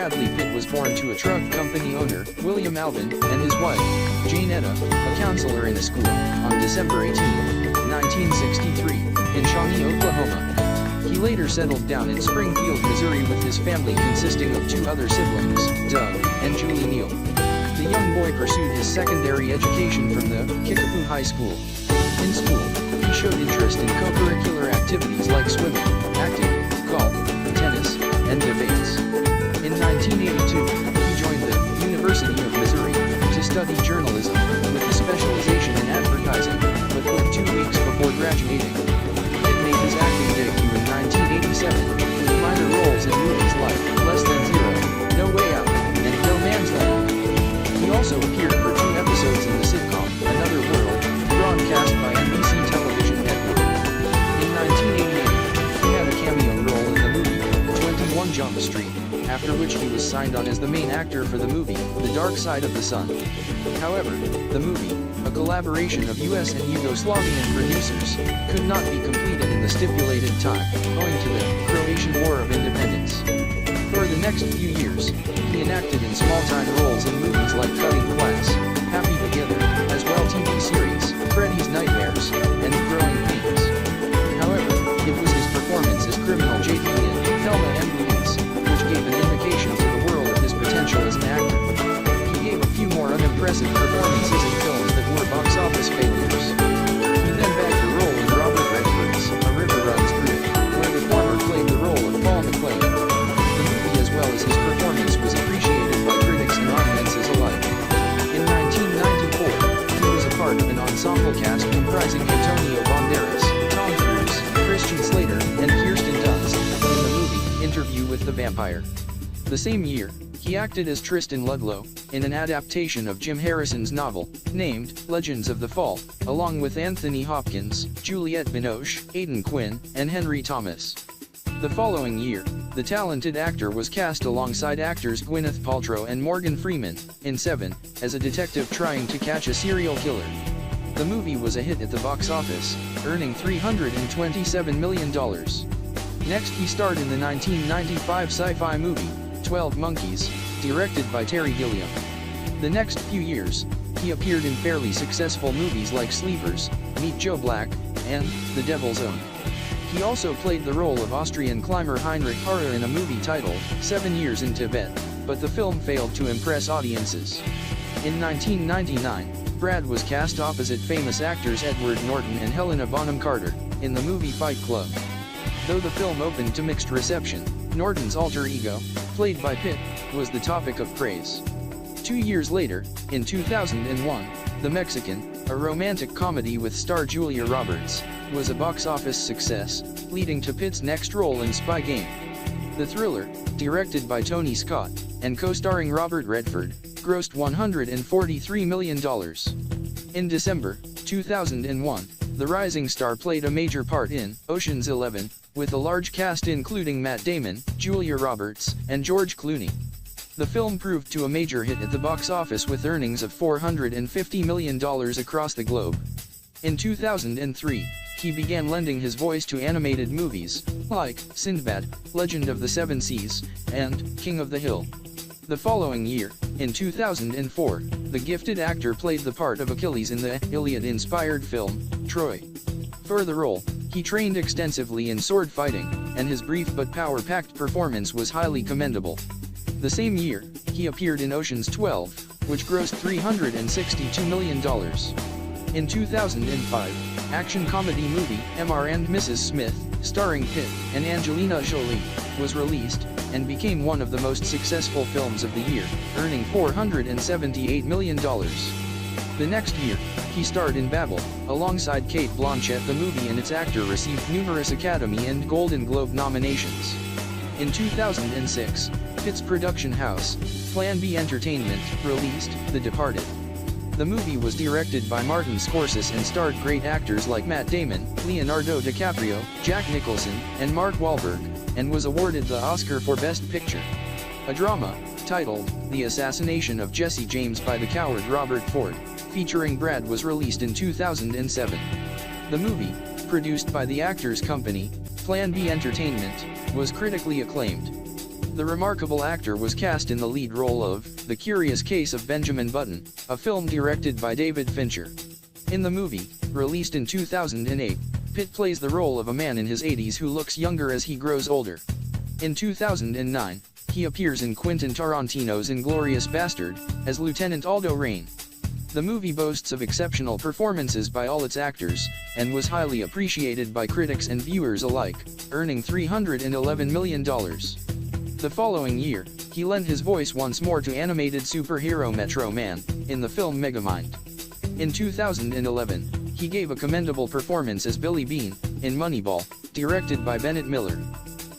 Bradley Pitt was born to a truck company owner, William Alvin, and his wife, Jane Etta, a counselor in a school, on December 18, 1963, in Shawnee, Oklahoma. He later settled down in Springfield, Missouri with his family consisting of two other siblings, Doug and Julie Neal. The young boy pursued his secondary education from the Kickapoo High School. In school, he showed interest in co-curricular activities like swimming, acting, golf, tennis, and debates. In 1982, he joined the University of Missouri to study journalism, with a specialization in advertising, but quit 2 weeks before graduating. Pitt made his acting debut in 1987, with minor roles in movies like Less Than Zero, No Way Out, and No Man's Land. He also appeared for 2 episodes in the sitcom Another World, broadcast by NBC television network. In 1988, he had a cameo role in the movie 21 Jump Street, after which he was signed on as the main actor for the movie The Dark Side of the Sun. However, the movie, a collaboration of US and Yugoslavian producers, could not be completed in the stipulated time, owing to the Croatian War of Independence. For the next few years, he enacted in small-time roles in movies like Cutting Class, Happy Together, as well TV series, Freddy's Nightmares, and Growing Pains. However, it was his performance as criminal JD in Thelma Louise, which gave an indication to the world of his potential as an actor. He gave a few more unimpressive performances in films that were box office failures. He then bagged the role in Robert Redford's A River Runs Through It, where the former played the role of Paul McLean. The movie, as well as his performance, was appreciated by critics and audiences alike. In 1994, he was a part of an ensemble cast comprising Antonio Banderas, Tom Cruise, Christian Slater, and Kirsten Dunst, in the movie Interview with the Vampire. The same year, he acted as Tristan Ludlow, in an adaptation of Jim Harrison's novel, named Legends of the Fall, along with Anthony Hopkins, Juliette Binoche, Aidan Quinn, and Henry Thomas. The following year, the talented actor was cast alongside actors Gwyneth Paltrow and Morgan Freeman, in Seven, as a detective trying to catch a serial killer. The movie was a hit at the box office, earning $327 million. Next, he starred in the 1995 sci-fi movie, 12 Monkeys, directed by Terry Gilliam. The next few years, he appeared in fairly successful movies like Sleepers, Meet Joe Black, and The Devil's Own. He also played the role of Austrian climber Heinrich Harrer in a movie titled 7 Years in Tibet, but the film failed to impress audiences. In 1999, Brad was cast opposite famous actors Edward Norton and Helena Bonham Carter, in the movie Fight Club. Though the film opened to mixed reception, Norton's alter ego, played by Pitt, was the topic of praise. 2 years later, in 2001, The Mexican, a romantic comedy with star Julia Roberts, was a box office success, leading to Pitt's next role in Spy Game. The thriller, directed by Tony Scott, and co-starring Robert Redford, grossed $143 million. In December 2001, the rising star played a major part in Ocean's 11, with a large cast including Matt Damon, Julia Roberts, and George Clooney. The film proved to a major hit at the box office with earnings of $450 million across the globe. In 2003, he began lending his voice to animated movies, like Sinbad, Legend of the Seven Seas, and King of the Hill. The following year, in 2004, the gifted actor played the part of Achilles in the Iliad-inspired film, Troy. For the role, he trained extensively in sword fighting, and his brief but power-packed performance was highly commendable. The same year, he appeared in Ocean's 12, which grossed $362 million. In 2005, action comedy movie Mr. and Mrs. Smith, starring Pitt and Angelina Jolie, was released, and became one of the most successful films of the year, earning $478 million. The next year, he starred in Babel, alongside Cate Blanchett. The movie and its actor received numerous Academy and Golden Globe nominations. In 2006, Pitt's production house, Plan B Entertainment, released The Departed. The movie was directed by Martin Scorsese and starred great actors like Matt Damon, Leonardo DiCaprio, Jack Nicholson, and Mark Wahlberg, and was awarded the Oscar for Best Picture. A drama, titled The Assassination of Jesse James by the Coward Robert Ford, featuring Brad, was released in 2007. The movie, produced by the Actors Company, Plan B Entertainment, was critically acclaimed. The remarkable actor was cast in the lead role of The Curious Case of Benjamin Button, a film directed by David Fincher. In the movie, released in 2008, Pitt plays the role of a man in his 80s who looks younger as he grows older. In 2009, he appears in Quentin Tarantino's Inglourious Bastard, as Lieutenant Aldo Raine. The movie boasts of exceptional performances by all its actors, and was highly appreciated by critics and viewers alike, earning $311 million. The following year, he lent his voice once more to animated superhero Metro Man, in the film Megamind. In 2011, he gave a commendable performance as Billy Bean, in Moneyball, directed by Bennett Miller.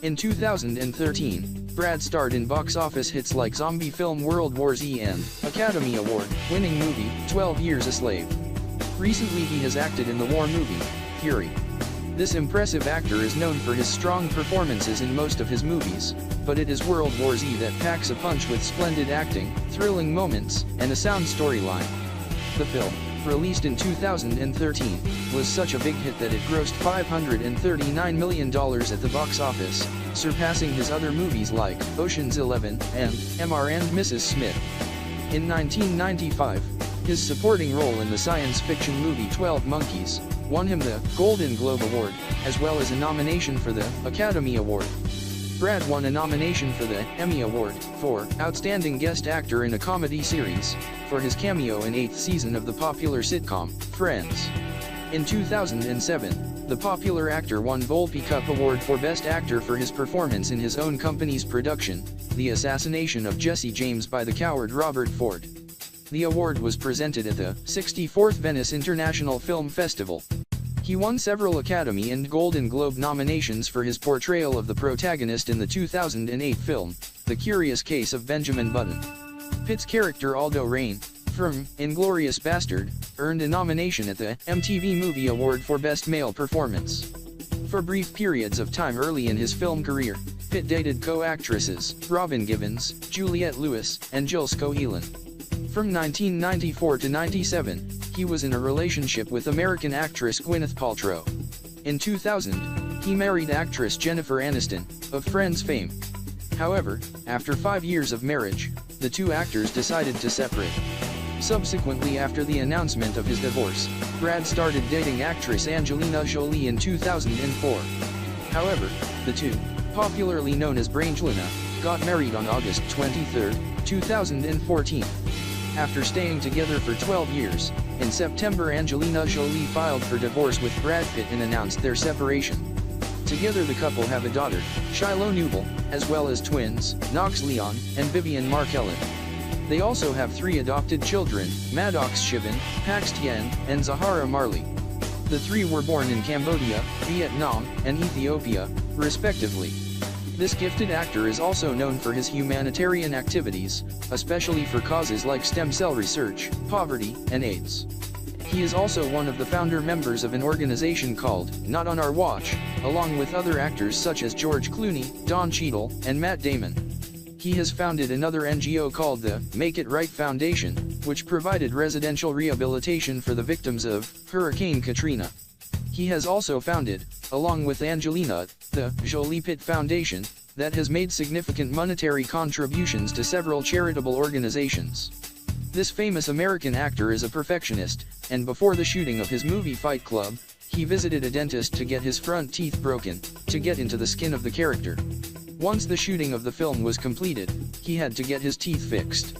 In 2013, Brad starred in box office hits like zombie film World War Z and Academy Award-winning movie 12 Years a Slave. Recently he has acted in the war movie, Fury. This impressive actor is known for his strong performances in most of his movies, but it is World War Z that packs a punch with splendid acting, thrilling moments, and a sound storyline. The film, released in 2013, was such a big hit that it grossed $539 million at the box office, surpassing his other movies like Ocean's 11 and Mr. and Mrs. Smith. In 1995, his supporting role in the science fiction movie 12 Monkeys won him the Golden Globe Award, as well as a nomination for the Academy Award. Brad won a nomination for the Emmy Award for Outstanding Guest Actor in a Comedy Series for his cameo in 8th season of the popular sitcom, Friends. In 2007, the popular actor won Volpe Cup Award for Best Actor for his performance in his own company's production, The Assassination of Jesse James by the Coward Robert Ford. The award was presented at the 64th Venice International Film Festival. He won several Academy and Golden Globe nominations for his portrayal of the protagonist in the 2008 film, The Curious Case of Benjamin Button. Pitt's character Aldo Raine, from Inglourious Bastard, earned a nomination at the MTV Movie Award for Best Male Performance. For brief periods of time early in his film career, Pitt dated co-actresses Robin Givens, Juliette Lewis, and Jill Scohelan. From 1994 to 97, he was in a relationship with American actress Gwyneth Paltrow. In 2000, he married actress Jennifer Aniston, of Friends fame. However, after 5 years of marriage, the two actors decided to separate. Subsequently, after the announcement of his divorce, Brad started dating actress Angelina Jolie in 2004. However, the two, popularly known as Brangelina, got married on August 23, 2014. After staying together for 12 years, in September Angelina Jolie filed for divorce with Brad Pitt and announced their separation. Together the couple have a daughter, Shiloh Newell, as well as twins, Knox Leon and Vivian Markellen. They also have 3 adopted children, Maddox Shivan, Pax Tien, and Zahara Marley. The 3 were born in Cambodia, Vietnam, and Ethiopia, respectively. This gifted actor is also known for his humanitarian activities, especially for causes like stem cell research, poverty, and AIDS. He is also one of the founder members of an organization called Not on Our Watch, along with other actors such as George Clooney, Don Cheadle, and Matt Damon. He has founded another NGO called the Make It Right Foundation, which provided residential rehabilitation for the victims of Hurricane Katrina. He has also founded, along with Angelina, the Jolie Pitt Foundation, that has made significant monetary contributions to several charitable organizations. This famous American actor is a perfectionist, and before the shooting of his movie Fight Club, he visited a dentist to get his front teeth broken, to get into the skin of the character. Once the shooting of the film was completed, he had to get his teeth fixed.